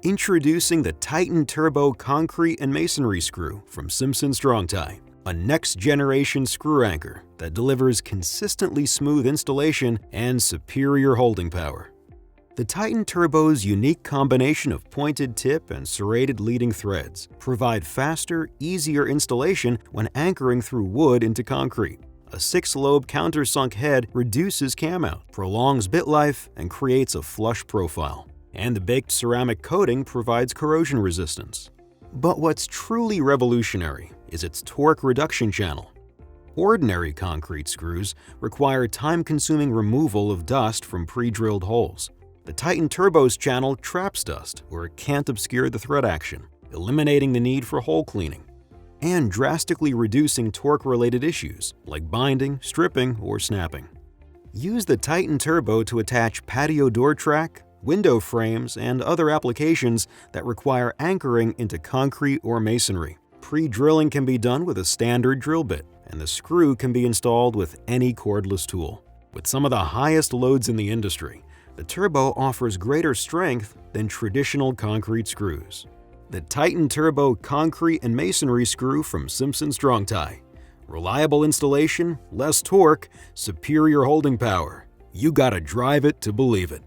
Introducing the Titen Turbo concrete and masonry screw from Simpson Strong-Tie, a next-generation screw anchor that delivers consistently smooth installation and superior holding power. The Titen Turbo's unique combination of pointed tip and serrated leading threads provide faster, easier installation when anchoring through wood into concrete. A 6-lobe countersunk head reduces cam out, prolongs bit life, and creates a flush profile. And the baked ceramic coating provides corrosion resistance. But what's truly revolutionary is its torque reduction channel. Ordinary concrete screws require time-consuming removal of dust from pre-drilled holes. The Titen Turbo's channel traps dust where it can't obscure the thread action, eliminating the need for hole cleaning, and drastically reducing torque-related issues like binding, stripping, or snapping. Use the Titen Turbo to attach patio door track, window frames, and other applications that require anchoring into concrete or masonry. Pre-drilling can be done with a standard drill bit, and the screw can be installed with any cordless tool. With some of the highest loads in the industry, the Turbo offers greater strength than traditional concrete screws. The Titen Turbo concrete and masonry screw from Simpson Strong-Tie. Reliable installation, less torque, superior holding power. You gotta drive it to believe it.